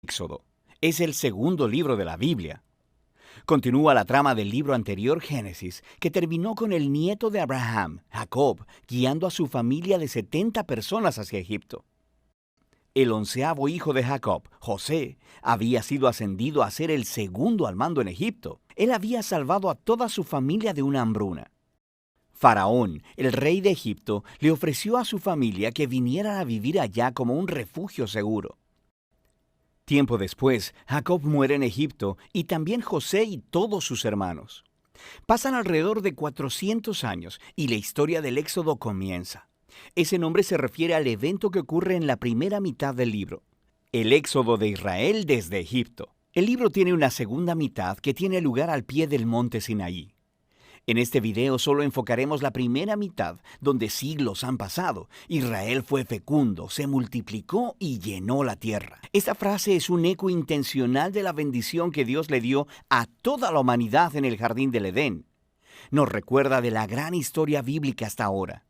Éxodo. Es el segundo libro de la Biblia. Continúa la trama del libro anterior, Génesis, que terminó con el nieto de Abraham, Jacob, guiando a su familia de 70 personas hacia Egipto. El 11º hijo de Jacob, José, había sido ascendido a ser el segundo al mando en Egipto. Él había salvado a toda su familia de una hambruna. Faraón, el rey de Egipto, le ofreció a su familia que vinieran a vivir allá como un refugio seguro. Tiempo después, Jacob muere en Egipto y también José y todos sus hermanos. Pasan alrededor de 400 años y la historia del Éxodo comienza. Ese nombre se refiere al evento que ocurre en la primera mitad del libro, el Éxodo de Israel desde Egipto. El libro tiene una segunda mitad que tiene lugar al pie del monte Sinaí. En este video solo enfocaremos la primera mitad, donde siglos han pasado. Israel fue fecundo, se multiplicó y llenó la tierra. Esta frase es un eco intencional de la bendición que Dios le dio a toda la humanidad en el jardín del Edén. Nos recuerda de la gran historia bíblica hasta ahora.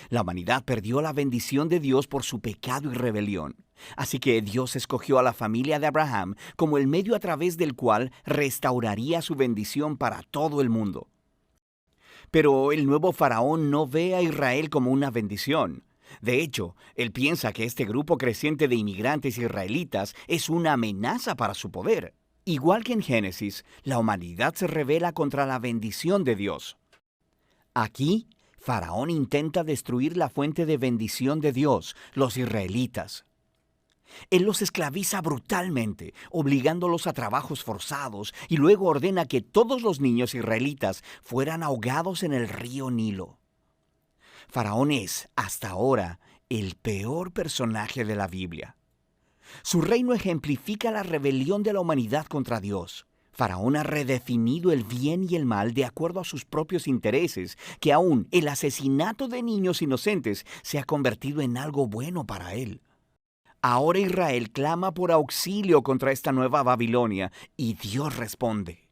La humanidad perdió la bendición de Dios por su pecado y rebelión. Así que Dios escogió a la familia de Abraham como el medio a través del cual restauraría su bendición para todo el mundo. Pero el nuevo faraón no ve a Israel como una bendición. De hecho, él piensa que este grupo creciente de inmigrantes israelitas es una amenaza para su poder. Igual que en Génesis, la humanidad se rebela contra la bendición de Dios. Aquí, Faraón intenta destruir la fuente de bendición de Dios, los israelitas. Él los esclaviza brutalmente, obligándolos a trabajos forzados, y luego ordena que todos los niños israelitas fueran ahogados en el río Nilo. Faraón es, hasta ahora, el peor personaje de la Biblia. Su reino ejemplifica la rebelión de la humanidad contra Dios. Faraón ha redefinido el bien y el mal de acuerdo a sus propios intereses, que aún el asesinato de niños inocentes se ha convertido en algo bueno para él. Ahora Israel clama por auxilio contra esta nueva Babilonia y Dios responde.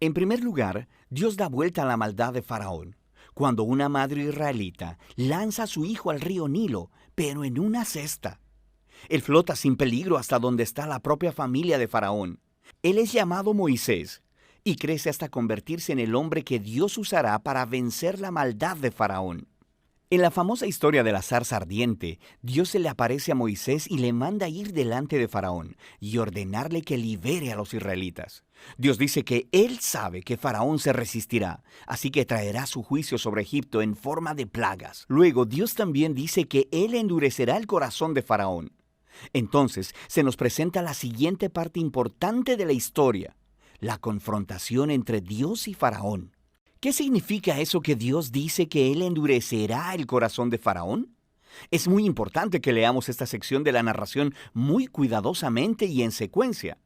En primer lugar, Dios da vuelta a la maldad de Faraón, cuando una madre israelita lanza a su hijo al río Nilo, pero en una cesta. Él flota sin peligro hasta donde está la propia familia de Faraón. Él es llamado Moisés y crece hasta convertirse en el hombre que Dios usará para vencer la maldad de Faraón. En la famosa historia de la zarza ardiente, Dios se le aparece a Moisés y le manda ir delante de Faraón y ordenarle que libere a los israelitas. Dios dice que Él sabe que Faraón se resistirá, así que traerá su juicio sobre Egipto en forma de plagas. Luego, Dios también dice que Él endurecerá el corazón de Faraón. Entonces, se nos presenta la siguiente parte importante de la historia, la confrontación entre Dios y Faraón. ¿Qué significa eso que Dios dice que Él endurecerá el corazón de Faraón? Es muy importante que leamos esta sección de la narración muy cuidadosamente y en secuencia.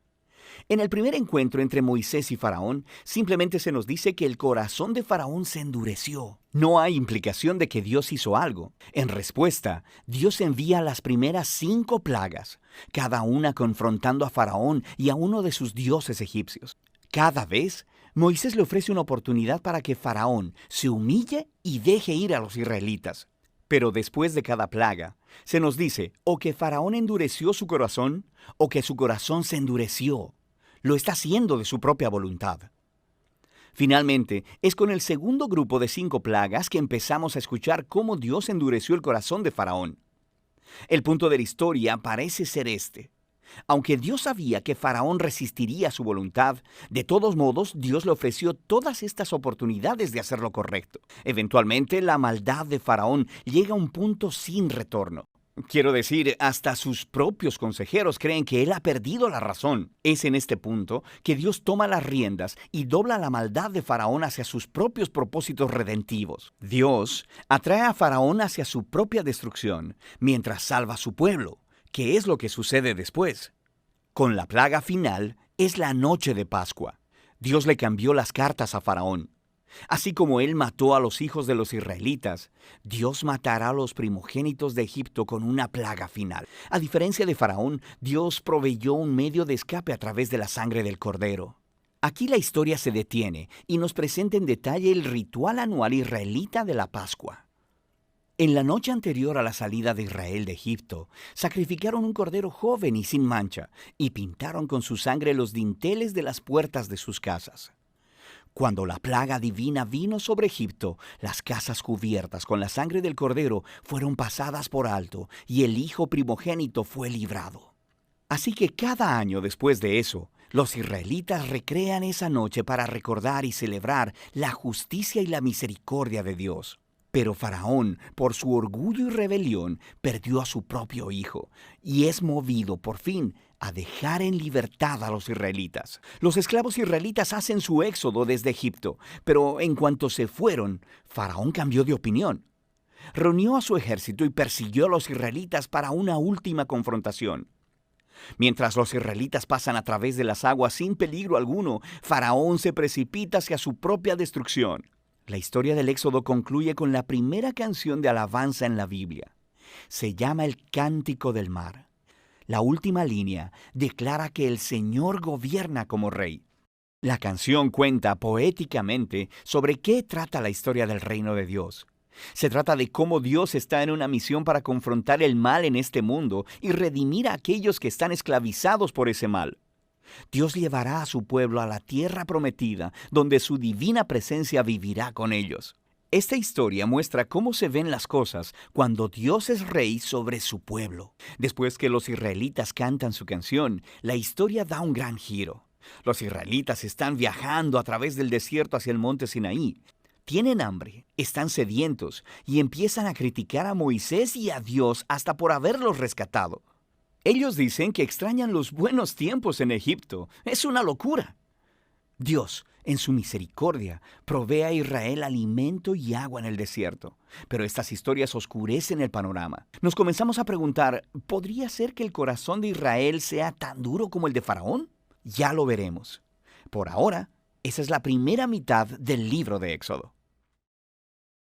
En el primer encuentro entre Moisés y Faraón, simplemente se nos dice que el corazón de Faraón se endureció. No hay implicación de que Dios hizo algo. En respuesta, Dios envía las primeras 5 plagas, cada una confrontando a Faraón y a uno de sus dioses egipcios. Cada vez, Moisés le ofrece una oportunidad para que Faraón se humille y deje ir a los israelitas. Pero después de cada plaga, se nos dice o que Faraón endureció su corazón o que su corazón se endureció. Lo está haciendo de su propia voluntad. Finalmente, es con el segundo grupo de 5 plagas que empezamos a escuchar cómo Dios endureció el corazón de Faraón. El punto de la historia parece ser este. Aunque Dios sabía que Faraón resistiría su voluntad, de todos modos Dios le ofreció todas estas oportunidades de hacer lo correcto. Eventualmente, la maldad de Faraón llega a un punto sin retorno. Quiero decir, hasta sus propios consejeros creen que él ha perdido la razón. Es en este punto que Dios toma las riendas y dobla la maldad de Faraón hacia sus propios propósitos redentivos. Dios atrae a Faraón hacia su propia destrucción, mientras salva a su pueblo. ¿Qué es lo que sucede después? Con la plaga final es la noche de Pascua. Dios le cambió las cartas a Faraón. Así como él mató a los hijos de los israelitas, Dios matará a los primogénitos de Egipto con una plaga final. A diferencia de Faraón, Dios proveyó un medio de escape a través de la sangre del cordero. Aquí la historia se detiene y nos presenta en detalle el ritual anual israelita de la Pascua. En la noche anterior a la salida de Israel de Egipto, sacrificaron un cordero joven y sin mancha, y pintaron con su sangre los dinteles de las puertas de sus casas. Cuando la plaga divina vino sobre Egipto, las casas cubiertas con la sangre del cordero fueron pasadas por alto, y el hijo primogénito fue librado. Así que cada año después de eso, los israelitas recrean esa noche para recordar y celebrar la justicia y la misericordia de Dios. Pero Faraón, por su orgullo y rebelión, perdió a su propio hijo y es movido por fin a dejar en libertad a los israelitas. Los esclavos israelitas hacen su éxodo desde Egipto, pero en cuanto se fueron, Faraón cambió de opinión. Reunió a su ejército y persiguió a los israelitas para una última confrontación. Mientras los israelitas pasan a través de las aguas sin peligro alguno, Faraón se precipita hacia su propia destrucción. La historia del Éxodo concluye con la primera canción de alabanza en la Biblia. Se llama el Cántico del Mar. La última línea declara que el Señor gobierna como rey. La canción cuenta poéticamente sobre qué trata la historia del reino de Dios. Se trata de cómo Dios está en una misión para confrontar el mal en este mundo y redimir a aquellos que están esclavizados por ese mal. Dios llevará a su pueblo a la tierra prometida, donde su divina presencia vivirá con ellos. Esta historia muestra cómo se ven las cosas cuando Dios es rey sobre su pueblo. Después que los israelitas cantan su canción, la historia da un gran giro. Los israelitas están viajando a través del desierto hacia el monte Sinaí. Tienen hambre, están sedientos y empiezan a criticar a Moisés y a Dios hasta por haberlos rescatado. Ellos dicen que extrañan los buenos tiempos en Egipto. Es una locura. Dios, en su misericordia, provee a Israel alimento y agua en el desierto. Pero estas historias oscurecen el panorama. Nos comenzamos a preguntar, ¿podría ser que el corazón de Israel sea tan duro como el de Faraón? Ya lo veremos. Por ahora, esa es la primera mitad del libro de Éxodo.